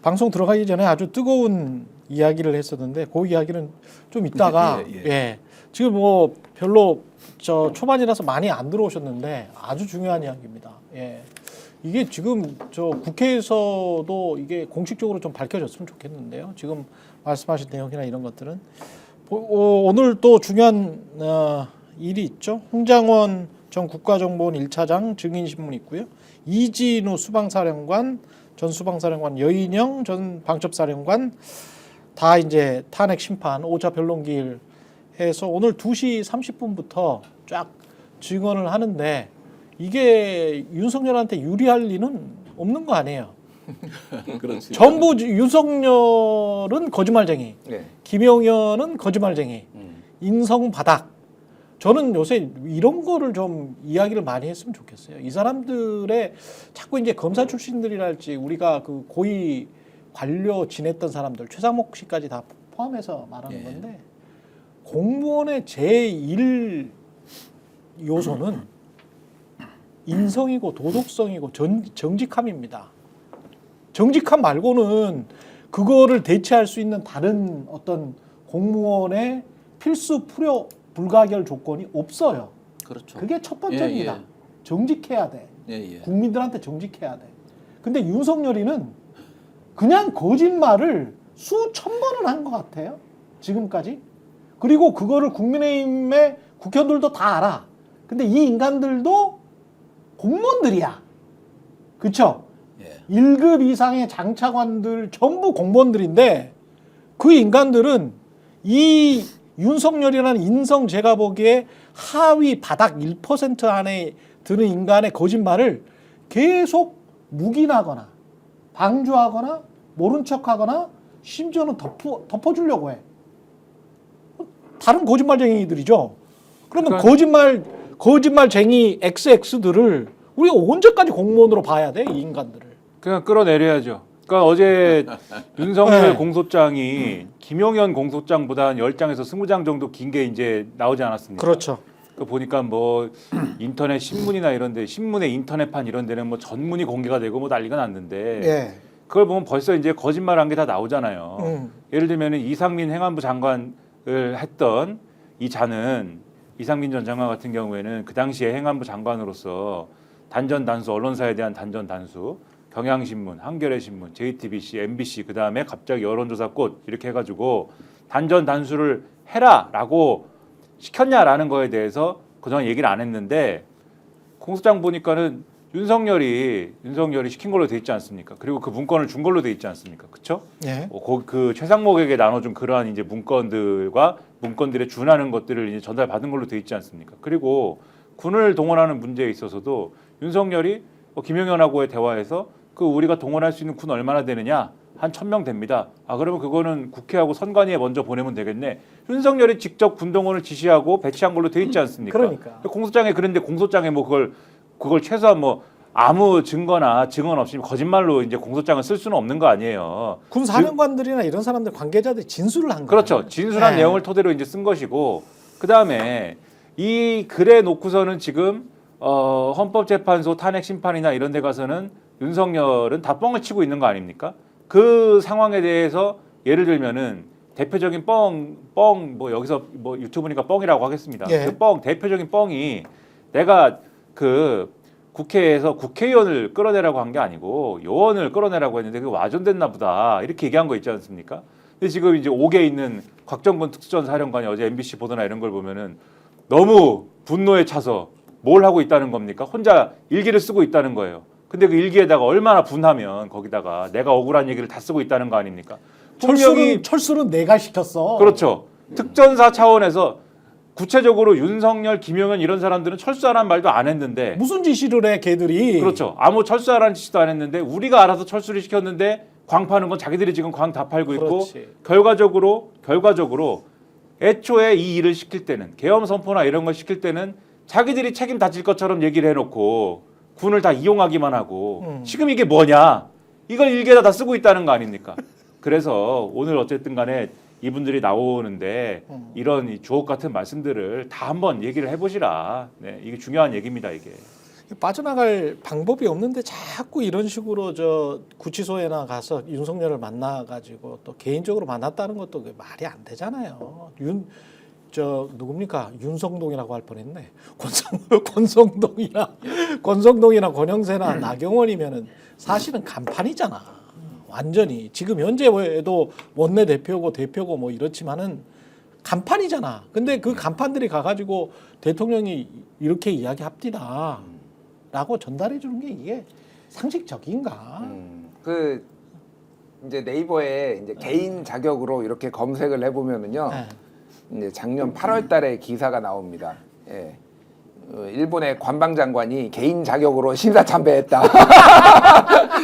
방송 들어가기 전에 아주 뜨거운 이야기를 했었는데 그 이야기는 좀 이따가 예. 지금 뭐 별로 저 초반이라서 많이 안 들어오셨는데 아주 중요한 이야기입니다. 예. 이게 지금 저 국회에서도 이게 공식적으로 좀 밝혀졌으면 좋겠는데요. 지금 말씀하신 내용이나 이런 것들은 오늘 또 중요한 일이 있죠. 홍장원 전 국가정보원 1차장 증인신문 있고요. 이진우 수방사령관 전 수방사령관, 여인영 전 방첩사령관 다 이제 탄핵 심판 5차 변론기일 해서 오늘 2시 30분부터 쫙 증언을 하는데 이게 윤석열한테 유리할 리는 없는 거 아니에요. 그렇지. 전부 윤석열은 거짓말쟁이, 네. 김용현은 거짓말쟁이, 인성바닥. 저는 요새 이런 거를 좀 이야기를 많이 했으면 좋겠어요. 이 사람들의 자꾸 이제 검사 출신들이랄지 우리가 그 고위 관료 지냈던 사람들 최상목 씨까지 다 포함해서 말하는 건데 공무원의 제1 요소는 인성이고 도덕성이고 정직함입니다. 정직함 말고는 그거를 대체할 수 있는 다른 어떤 공무원의 필수 불가결 조건이 없어요. 그렇죠. 그게 첫 번째입니다. 정직해야 돼. 국민들한테 정직해야 돼. 근데 윤석열이는 그냥 거짓말을 수천 번을 한 것 같아요. 지금까지. 그리고 그거를 국민의힘의 국회의원들도 다 알아. 근데 이 인간들도 공무원들이야. 그쵸? 1급 이상의 장차관들 전부 공무원들인데 그 인간들은 이 윤석열이라는 인성 제가 보기에 하위 바닥 1% 안에 드는 인간의 거짓말을 계속 묵인하거나 방조하거나 모른 척하거나 심지어는 덮어주려고 해. 다른 거짓말쟁이들이죠. 그러면 거짓말쟁이 XX들을 우리가 언제까지 공무원으로 봐야 돼? 이 인간들을. 그냥 끌어내려야죠. 그러니까 어제 윤석열 공소장이 김용현 공소장보다 한 10장에서 20장 정도 긴 게 이제 나오지 않았습니까? 그렇죠. 그 보니까 뭐 인터넷 신문이나 이런 데 신문의 인터넷판 이런 데는 뭐 전문이 공개가 되고 뭐 난리가 났는데 그걸 보면 벌써 이제 거짓말한 게 다 나오잖아요. 예를 들면 이상민 행안부 장관을 했던 이 자는 이상민 전 장관 같은 경우에는 그 당시에 행안부 장관으로서 단전 단수 언론사에 대한 단전 단수 경향신문, 한겨레신문, JTBC, MBC 그 다음에 갑자기 여론조사꽃 이렇게 해가지고 단전 단수를 해라라고 시켰냐라는 거에 대해서 그동안 얘기를 안 했는데 공소장 보니까는 윤석열이 시킨 걸로 돼 있지 않습니까? 그리고 그 문건을 준 걸로 돼 있지 않습니까? 그렇죠? 예. 그 최상목에게 나눠준 그러한 이제 문건들과 문건들에 준하는 것들을 이제 전달받은 걸로 돼 있지 않습니까? 그리고 군을 동원하는 문제에 있어서도 윤석열이 김용현하고의 대화에서 그 우리가 동원할 수 있는 군 얼마나 되느냐? 한 1000명 됩니다. 아 그러면 그거는 국회하고 선관위에 먼저 보내면 되겠네. 윤석열이 직접 군동원을 지시하고 배치한 걸로 돼 있지 않습니까? 그러니까. 공소장에 그런데 공소장에 뭐 그걸 최소한 뭐 아무 증거나 증언 없이 거짓말로 이제 공소장을 쓸 수는 없는 거 아니에요. 군 사령관들이나 이런 사람들 관계자들이 진술을 한 거예요. 그렇죠. 진술한 내용을 토대로 이제 쓴 것이고 그 다음에 이 글에 놓고서는 지금 헌법재판소 탄핵 심판이나 이런 데 가서는 윤석열은 다 뻥을 치고 있는 거 아닙니까? 그 상황에 대해서 예를 들면은 대표적인 뭐 여기서 뭐 유튜브니까 뻥이라고 하겠습니다. 그 대표적인 뻥이 내가 그 국회에서 국회의원을 끌어내라고 한 게 아니고 요원을 끌어내라고 했는데 그게 와전됐나 보다 이렇게 얘기한 거 있지 않습니까? 근데 지금 이제 옥에 있는 곽정근 특수전사령관이 어제 MBC 보도나 이런 걸 보면은 너무 분노에 차서 뭘 하고 있다는 겁니까? 혼자 일기를 쓰고 있다는 거예요. 근데 그 일기에다가 얼마나 분하면 거기다가 내가 억울한 얘기를 다 쓰고 있다는 거 아닙니까? 철수는 내가 시켰어. 그렇죠. 특전사 차원에서 구체적으로 윤석열, 김용현 이런 사람들은 철수하라는 말도 안 했는데 무슨 지시를 해 걔들이. 그렇죠. 아무 철수하라는 지시도 안 했는데 우리가 알아서 철수를 시켰는데 광 파는 건 자기들이 지금 광 다 팔고 있고 결과적으로 애초에 이 일을 시킬 때는 계엄 선포나 이런 걸 시킬 때는 자기들이 책임 다질 것처럼 얘기를 해놓고 군을 다 이용하기만 하고 지금 이게 뭐냐 이걸 일개에다 다 쓰고 있다는 거 아닙니까? 그래서 오늘 어쨌든 간에 이분들이 나오는데 이런 이 주옥 같은 말씀들을 다 한번 얘기를 해보시라. 네, 이게 중요한 얘기입니다. 이게. 빠져나갈 방법이 없는데 자꾸 이런 식으로 저 구치소에나 가서 윤석열을 만나가지고 또 개인적으로 만났다는 것도 말이 안 되잖아요. 누굽니까? 윤성동이라고 할 뻔했네. 권성동이나 권영세나 나경원이면은 사실은 간판이잖아. 완전히 지금 현재에도 원내대표고 대표고 뭐 이렇지만은 간판이잖아. 근데 그 간판들이 가가지고 대통령이 이렇게 이야기합디다. 라고 전달해 주는 게 이게 상식적인가? 그 이제 네이버에 이제 개인 자격으로 이렇게 검색을 해보면은요, 이제 작년 8월달에 기사가 나옵니다. 예. 일본의 관방장관이 개인 자격으로 신사 참배했다.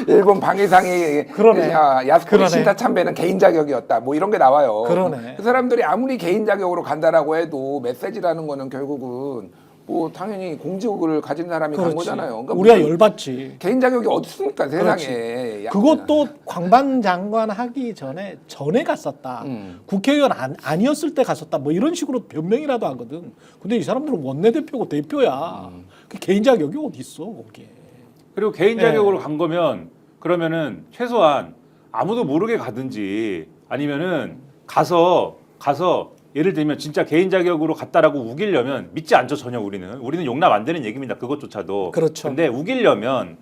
일본 방위상이 그러네. 야스쿠니 그러네. 신사 참배는 개인 자격이었다. 뭐 이런 게 나와요. 그러네. 그 사람들이 아무리 개인 자격으로 간다라고 해도 메시지라는 거는 결국은 뭐 당연히 공직을 가진 사람이 간 그렇지. 거잖아요. 그러니까 우리가 무슨 열받지. 개인 자격이 어디 있습니까 세상에. 그렇지. 그것도 관방장관 하기 전에 갔었다. 국회의원 아니었을 때 갔었다. 뭐 이런 식으로 변명이라도 하거든. 근데 이 사람들은 원내대표고 대표야. 그 개인 자격이 어디 있어 거기에. 그리고 개인 자격으로 간 거면 그러면은 최소한 아무도 모르게 가든지 아니면은 가서 예를 들면 진짜 개인 자격으로 갔다라고 우기려면 믿지 않죠 전혀 우리는 용납 안 되는 얘기입니다 그것조차도. 그렇죠. 근데 우기려면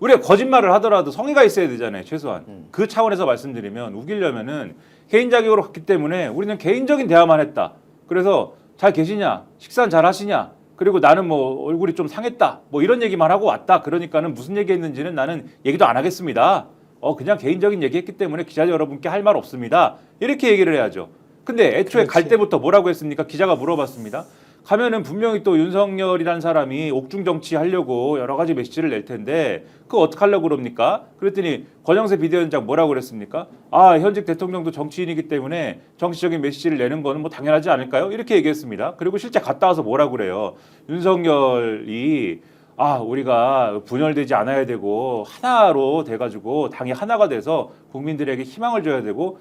우리가 거짓말을 하더라도 성의가 있어야 되잖아요 최소한. 그 차원에서 말씀드리면 우기려면은 개인 자격으로 갔기 때문에 우리는 개인적인 대화만 했다. 그래서 잘 계시냐, 식사는 잘 하시냐, 그리고 나는 뭐 얼굴이 좀 상했다, 뭐 이런 얘기만 하고 왔다. 그러니까는 무슨 얘기했는지는 나는 얘기도 안 하겠습니다. 그냥 개인적인 얘기했기 때문에 기자 여러분께 할 말 없습니다. 이렇게 얘기를 해야죠. 근데 애초에 갈 때부터 뭐라고 했습니까? 기자가 물어봤습니다. 가면은 분명히 또 윤석열이라는 사람이 옥중 정치 하려고 여러 가지 메시지를 낼 텐데 그거 어떻게 하려고 그럽니까? 그랬더니 권영세 비대위원장 뭐라고 그랬습니까? 현직 대통령도 정치인이기 때문에 정치적인 메시지를 내는 거는 뭐 당연하지 않을까요? 이렇게 얘기했습니다. 그리고 실제 갔다 와서 뭐라고 그래요? 윤석열이 우리가 분열되지 않아야 되고 하나로 돼가지고 당이 하나가 돼서 국민들에게 희망을 줘야 되고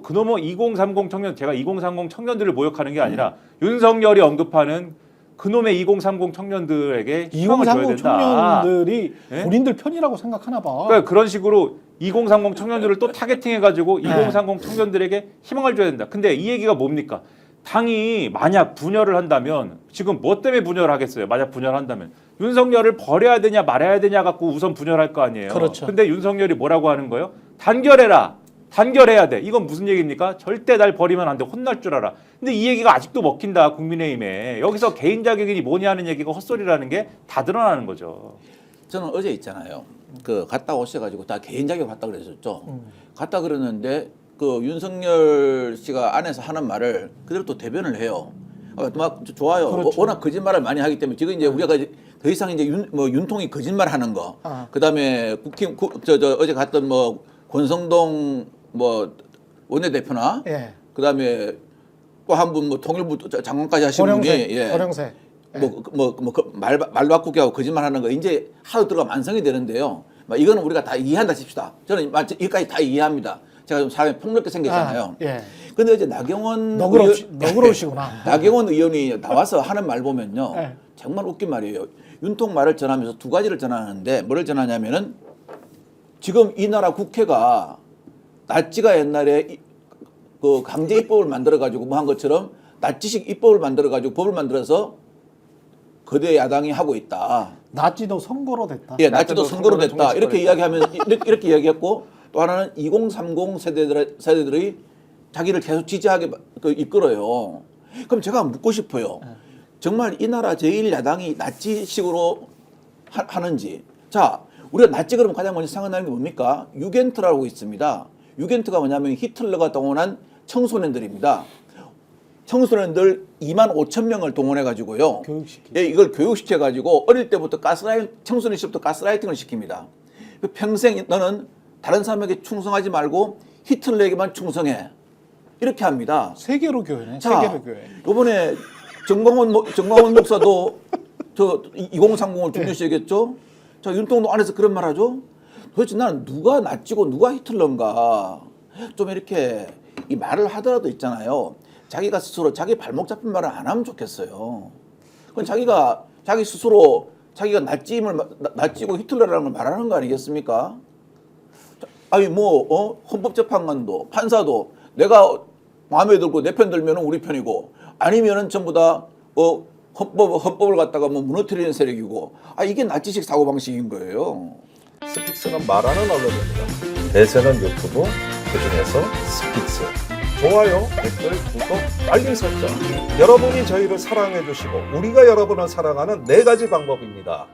그놈의 2030 청년, 제가 2030 청년들을 모욕하는 게 아니라 윤석열이 언급하는 그놈의 2030 청년들에게 희망을 줘야 2030 된다. 청년들이 네? 본인들 편이라고 생각하나 봐. 그러니까 그런 식으로 2030 청년들을 또 타겟팅해가지고 2030 청년들에게 희망을 줘야 된다. 근데 이 얘기가 뭡니까? 당이 만약 분열을 한다면 지금 뭐 때문에 분열을 하겠어요? 만약 분열한다면 윤석열을 버려야 되냐 말아야 되냐 갖고 우선 분열할 거 아니에요. 그렇죠. 근데 윤석열이 뭐라고 하는 거예요? 단결해라. 단결해야 돼. 이건 무슨 얘기입니까? 절대 날 버리면 안 돼. 혼날 줄 알아. 근데 이 얘기가 아직도 먹힌다. 국민의힘에. 여기서 개인 자격이 뭐냐 하는 얘기가 헛소리라는 게 다 드러나는 거죠. 저는 어제 있잖아요. 그 갔다 오셔가지고 다 개인 자격 갔다 그랬었죠. 갔다 그랬는데 그 윤석열 씨가 안에서 하는 말을 그대로 또 대변을 해요. 막 좋아요. 그렇죠. 워낙 거짓말을 많이 하기 때문에 지금 이제 우리가 더 이상 이제 윤통이 거짓말하는 거. 그다음에 어제 갔던 뭐 권성동 뭐 원내대표나 그다음에 또 한 분 뭐 통일부 장관까지 하신 분이 권영세. 말 바꾸기 하고 거짓말하는 거 이제 하루 들어가 완성이 되는데요. 이거는 우리가 다 이해한다 칩시다. 저는 여기까지 다 이해합니다. 제가 좀 사람이 폭넓게 생겼잖아요. 근데 어제 나경원 너그러우시구나. 나경원 의원이 나와서 하는 말 보면요. 정말 웃긴 말이에요. 윤통 말을 전하면서 두 가지를 전하는데 뭐를 전하냐면은 지금 이 나라 국회가 나치가 옛날에 그 강제 입법을 만들어 가지고 뭐 한 것처럼 나치식 입법을 만들어 가지고 법을 만들어서 거대 야당이 하고 있다. 나치도 선거로 됐다. 예, 나치도 선거로 됐다. 이렇게 이야기하면 이렇게 이야기했고 또 하나는 2030 세대들이 자기를 계속 지지하게 이끌어요. 그럼 제가 묻고 싶어요. 정말 이 나라 제1야당이 나치식으로 하는지. 자, 우리가 나치 그러면 가장 먼저 생각나는 게 뭡니까? 유겐트라고 있습니다. 유겐트가 뭐냐면 히틀러가 동원한 청소년들입니다. 청소년들 2만 5천 명을 동원해 가지고요. 예, 이걸 교육시켜 가지고 어릴 때부터 청소년 시절부터 가스라이팅을 시킵니다. 평생 너는 다른 사람에게 충성하지 말고 히틀러에게만 충성해. 이렇게 합니다. 세계로 교회네. 자, 세계로 교회. 이번에 정광훈 목사도 저 2030을 중요시하겠죠. 자, 윤통도 안에서 그런 말 하죠. 도대체 나는 누가 나치고 누가 히틀러인가. 좀 이렇게 이 말을 하더라도 있잖아요. 자기가 스스로 자기 발목 잡힌 말을 안 하면 좋겠어요. 그건 자기 스스로 자기가 나찌고 히틀러라는 걸 말하는 거 아니겠습니까? 아니 헌법재판관도 판사도 내가 마음에 들고 내 편 들면 우리 편이고 아니면은 전부 다 헌법을 갖다가 무너뜨리는 세력이고 이게 나치식 사고방식인 거예요. 스픽스는 말하는 언론입니다. 대세는 유튜브, 그중에서 스픽스. 좋아요, 댓글, 구독, 알림 설정. 여러분이 저희를 사랑해 주시고 우리가 여러분을 사랑하는 4가지 방법입니다.